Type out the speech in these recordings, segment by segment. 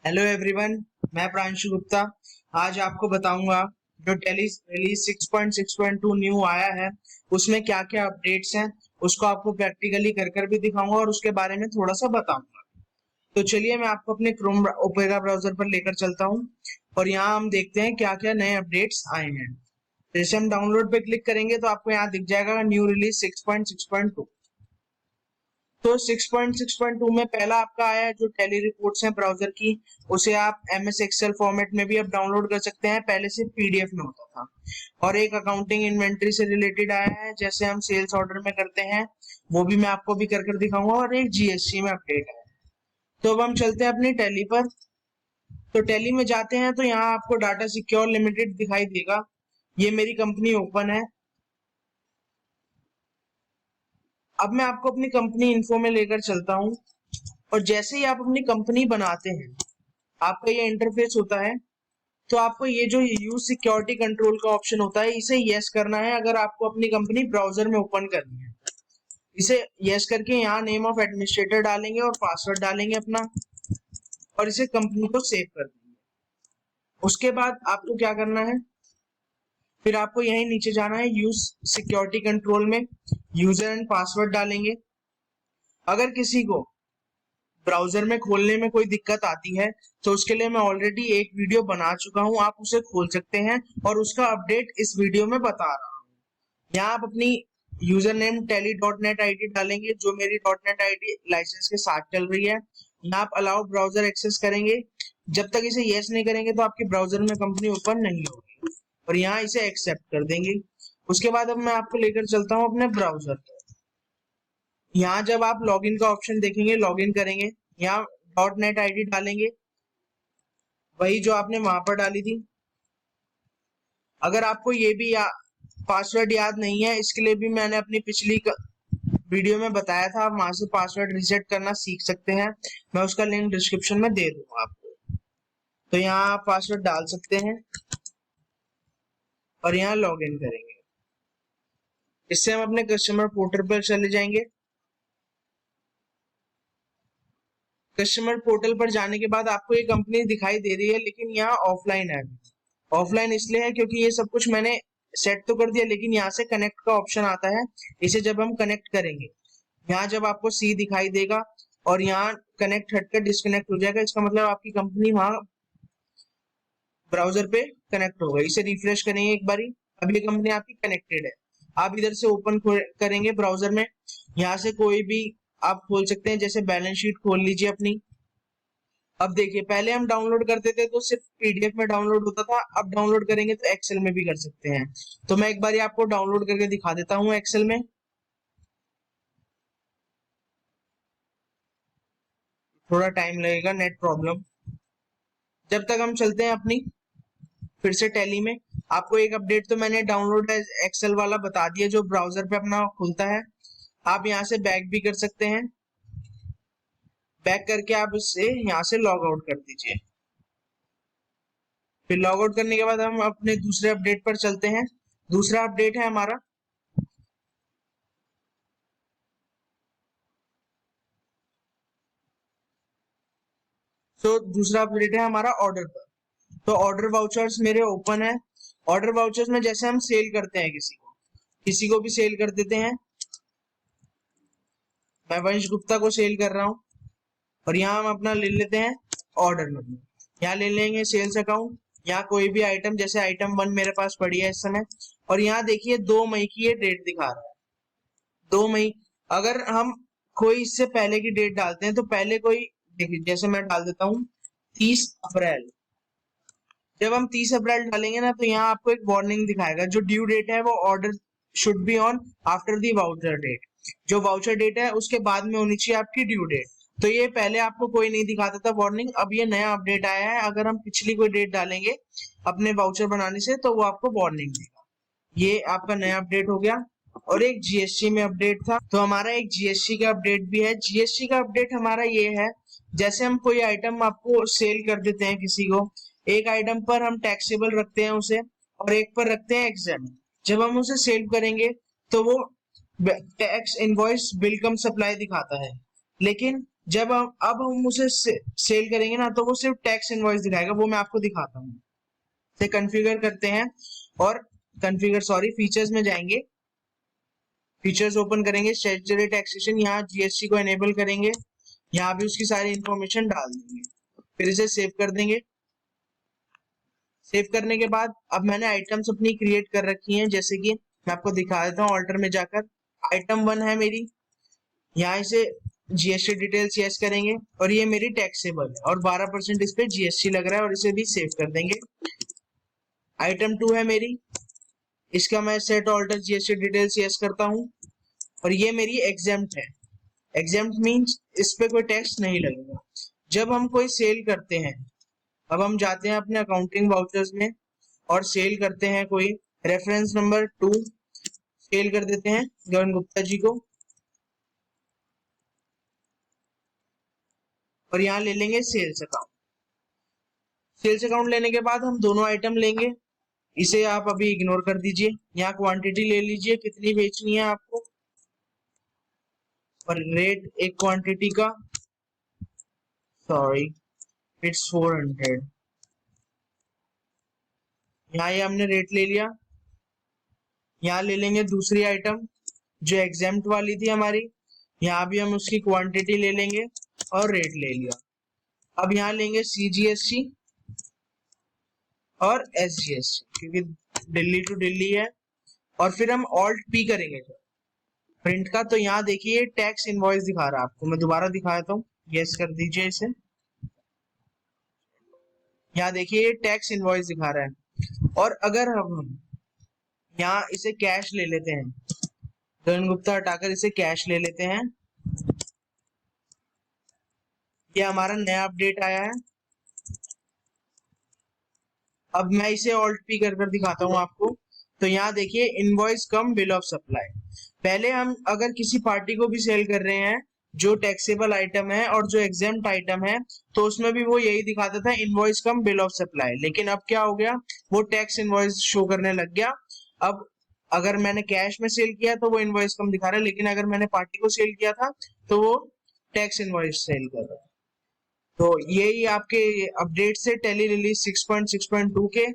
Hello everyone, मैं प्रांशु गुप्ता। आज आपको बताऊंगा जो टेली रिलीज 6.6.2 न्यू आया है उसमें क्या क्या अपडेट्स हैं। उसको आपको प्रैक्टिकली कर कर भी दिखाऊंगा और उसके बारे में थोड़ा सा बताऊंगा। तो चलिए मैं आपको अपने क्रोम ओपेरा ब्राउजर पर लेकर चलता हूं और यहाँ हम देखते हैं क्या क्या नए अपडेट्स आए हैं। जैसे हम डाउनलोड पे क्लिक करेंगे तो आपको यहाँ दिख जाएगा न्यू रिलीज 6.6.2। तो 6.6.2 में पहला आपका आया है जो टेली रिपोर्ट्स हैं ब्राउजर की, उसे आप एमएस एक्सेल फॉर्मेट में भी अब डाउनलोड कर सकते हैं। पहले सिर्फ पीडीएफ में होता था। और एक अकाउंटिंग इन्वेंट्री से रिलेटेड आया है, जैसे हम सेल्स ऑर्डर में करते हैं वो भी मैं आपको भी कर दिखाऊंगा। और एक जीएसटी में अपडेट है। तो अब हम चलते हैं अपनी टैली पर। तो टैली में जाते हैं तो यहाँ आपको डाटा सिक्योर लिमिटेड दिखाई देगा। ये मेरी कंपनी ओपन है। अब मैं आपको अपनी कंपनी इन्फो में लेकर चलता हूँ और जैसे ही आप अपनी कंपनी बनाते हैं आपका ये इंटरफेस होता है। तो आपको ये जो यूज सिक्योरिटी कंट्रोल का ऑप्शन होता है इसे यस करना है अगर आपको अपनी कंपनी ब्राउजर में ओपन करनी है। इसे यस करके यहाँ नेम ऑफ एडमिनिस्ट्रेटर डालेंगे और पासवर्ड डालेंगे अपना और इसे कंपनी को सेव कर देंगे। उसके बाद आपको क्या करना है, फिर आपको यहीं नीचे जाना है यूज सिक्योरिटी कंट्रोल में यूजर एंड पासवर्ड डालेंगे। अगर किसी को ब्राउजर में खोलने में कोई दिक्कत आती है तो उसके लिए मैं ऑलरेडी एक वीडियो बना चुका हूं, आप उसे खोल सकते हैं और उसका अपडेट इस वीडियो में बता रहा हूं। यहाँ आप अपनी यूजर नेम tally.net आईडी डालेंगे जो मेरी .net आईडी लाइसेंस के साथ चल रही है। यहाँ आप अलाउ ब्राउजर एक्सेस करेंगे। जब तक इसे यस नहीं करेंगे तो आपके ब्राउजर में कंपनी ओपन नहीं होगी और यहाँ इसे एक्सेप्ट कर देंगे। उसके बाद अब मैं आपको लेकर चलता हूँ अपने ब्राउजर पर। यहाँ जब आप लॉगिन का ऑप्शन देखेंगे, लॉगिन करेंगे, यहाँ .net आईडी डालेंगे वही जो आपने वहां पर डाली थी। अगर आपको ये भी पासवर्ड याद नहीं है, इसके लिए भी मैंने अपनी पिछली वीडियो में बताया था, आप वहां से पासवर्ड रिसेट करना सीख सकते हैं। मैं उसका लिंक डिस्क्रिप्शन में दे दूंगा आपको। तो यहाँ आप पासवर्ड डाल सकते हैं और यहाँ लॉगिन करेंगे। इससे हम अपने कस्टमर पोर्टल पर चले जाएंगे। कस्टमर पोर्टल पर जाने के बाद आपको ये कंपनी दिखाई दे रही है, लेकिन यहाँ ऑफलाइन है। ऑफलाइन इसलिए है क्योंकि ये सब कुछ मैंने सेट तो कर दिया, लेकिन यहाँ से कनेक्ट का ऑप्शन आता है। इसे जब हम कनेक्ट करेंगे, यहाँ जब आपको सी दिखाई देगा और यहाँ कनेक्ट हटकर डिस्कनेक्ट हो जाएगा, इसका मतलब आपकी कंपनी वहां ब्राउजर पे कनेक्ट हो गई। इसे रिफ्रेश करेंगे एक बारी, अब ये कंपनी आपकी कनेक्टेड है। आप इधर से ओपन करेंगे ब्राउजर में, यहाँ से कोई भी आप खोल सकते हैं, जैसे बैलेंस शीट खोल लीजिए अपनी। अब देखिए, पहले हम डाउनलोड करते थे तो सिर्फ पीडीएफ में डाउनलोड होता था, अब डाउनलोड करेंगे तो एक्सेल में भी कर सकते हैं। तो मैं एक बार आपको डाउनलोड करके दिखा देता हूँ एक्सेल में। थोड़ा टाइम लगेगा, नेट प्रॉब्लम। जब तक हम चलते हैं अपनी फिर से टैली में। आपको एक अपडेट तो मैंने डाउनलोड एक्सेल वाला बता दिया जो ब्राउजर पे अपना खुलता है। आप यहाँ से बैक भी कर सकते हैं। बैक करके आप इससे यहाँ से लॉग आउट कर दीजिए। फिर लॉग आउट करने के बाद हम अपने दूसरे अपडेट पर चलते हैं। दूसरा अपडेट है हमारा दूसरा अपडेट है हमारा ऑर्डर पर। तो ऑर्डर वाउचर्स मेरे ओपन है। ऑर्डर वाउचर्स में जैसे हम सेल करते हैं किसी को भी सेल कर देते हैं। मैं वंश गुप्ता को सेल कर रहा हूँ और यहाँ हम अपना ले लेते हैं ऑर्डर नंबर। यहाँ ले लेंगे सेल्स अकाउंट। यहाँ कोई भी आइटम, जैसे आइटम 1 मेरे पास पड़ी है इस समय, और यहाँ देखिए 2 मई की ये डेट दिखा रहा है, 2 मई। अगर हम कोई इससे पहले की डेट डालते हैं तो पहले कोई, देखिए जैसे मैं डाल देता हूँ 30 अप्रैल। जब हम 30 अप्रैल डालेंगे ना तो यहाँ आपको एक वार्निंग दिखाएगा, जो ड्यू डेट है वो order should be on after the voucher date. जो वाउचर डेट है उसके बाद में होनी चाहिए आपकी ड्यू डेट। तो ये पहले आपको कोई नहीं दिखाता था वार्निंग, अब ये नया अपडेट आया है। अगर हम पिछली कोई डेट डालेंगे अपने वाउचर बनाने से तो वो आपको वार्निंग देगा। ये आपका नया अपडेट हो गया। और एक जीएसटी में अपडेट था, तो हमारा एक जीएसटी का अपडेट भी है। जीएसटी का अपडेट हमारा ये है, जैसे हम कोई आइटम आपको सेल कर देते हैं किसी को, एक आइटम पर हम टैक्सेबल रखते हैं उसे और एक पर रखते हैं एग्जेम्प्ट। जब हम उसे सेल करेंगे तो वो टैक्स इनवॉइस बिल कम सप्लाई दिखाता है, लेकिन जब हम अब हम उसे सेल करेंगे ना, तो वो सिर्फ टैक्स इनवॉइस दिखाएगा, वो मैं आपको दिखाता हूँ। से कॉन्फ़िगर करते हैं और फीचर्स में जाएंगे, फीचर्स ओपन करेंगे, स्टैट्यूटरी टैक्सेशन, यहाँ जीएसटी को एनेबल करेंगे, यहाँ भी उसकी सारी इंफॉर्मेशन डाल देंगे, फिर इसे सेव कर देंगे। सेव करने के बाद अब मैंने आइटम्स अपनी क्रिएट कर रखी हैं, जैसे कि मैं आपको दिखा देता हूँ। ऑल्टर में जाकर आइटम 1 है मेरी, यहाँ इसे जीएसटी डिटेल्स यस करेंगे और ये मेरी टैक्सेबल है और 12% इस पे जीएसटी लग रहा है और इसे भी सेव कर देंगे। आइटम 2 है मेरी, इसका मैं set alter GST details yes करता हूँ और ये मेरी एग्जेम्प्ट है। एग्जेम्प्ट मीन्स इस पे कोई टैक्स नहीं लगेगा। जब हम कोई सेल करते हैं, अब हम जाते हैं अपने अकाउंटिंग वाउचर्स में और सेल करते हैं कोई, रेफरेंस नंबर 2 सेल कर देते हैं गगन गुप्ता जी को और यहाँ ले लेंगे सेल्स अकाउंट। सेल्स अकाउंट लेने के बाद हम दोनों आइटम लेंगे, इसे आप अभी इग्नोर कर दीजिए। यहाँ क्वांटिटी ले लीजिए कितनी बेचनी है आपको और रेट एक क्वांटिटी का, सॉरी इट्स 400। यहाँ ये हमने रेट ले लिया। यहाँ ले लेंगे दूसरी आइटम जो एग्जेम्प्ट वाली थी हमारी, यहाँ भी हम उसकी क्वांटिटी ले लेंगे और रेट ले लिया। अब यहाँ लेंगे सीजीएसटी और एसजीएसटी, क्योंकि दिल्ली टू दिल्ली है, और फिर हम ऑल्ट पी करेंगे प्रिंट का। तो यहाँ देखिए टैक्स इनवॉइस दिखा रहा है आपको, मैं दोबारा दिखाता हूँ, यस कर दीजिए इसे। यहाँ देखिए टैक्स इनवॉइस दिखा रहा है। और अगर हम यहाँ इसे कैश ले लेते हैं, गगन गुप्ता हटाकर इसे कैश ले लेते हैं, ये हमारा नया अपडेट आया है। अब मैं इसे ऑल्ट पी कर दिखाता हूँ आपको। तो यहाँ देखिए invoice come bill of supply. पहले हम अगर किसी पार्टी को भी सेल कर रहे हैं जो टैक्सेबल आइटम है और जो एग्जेम्प्ट आइटम है, तो उसमें भी वो यही दिखाता था invoice come bill of supply. लेकिन अब क्या हो गया, वो टैक्स इनवॉइस शो करने लग गया। अब अगर मैंने कैश में सेल किया तो वो इनवॉइस कम दिखा रहा है, लेकिन अगर मैंने पार्टी को सेल किया था तो वो टैक्स इनवॉइस सेल कर रहा है। तो यही आपके अपडेट से टैली रिलीज 6.6.2 के।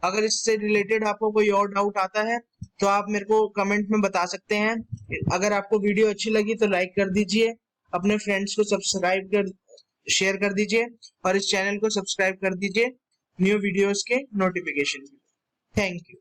अगर इससे रिलेटेड आपको कोई और डाउट आता है तो आप मेरे को कमेंट में बता सकते हैं। अगर आपको वीडियो अच्छी लगी तो लाइक कर दीजिए, अपने फ्रेंड्स को सब्सक्राइब कर शेयर कर दीजिए और इस चैनल को सब्सक्राइब कर दीजिए न्यू वीडियोस के नोटिफिकेशन के लिए। Thank you.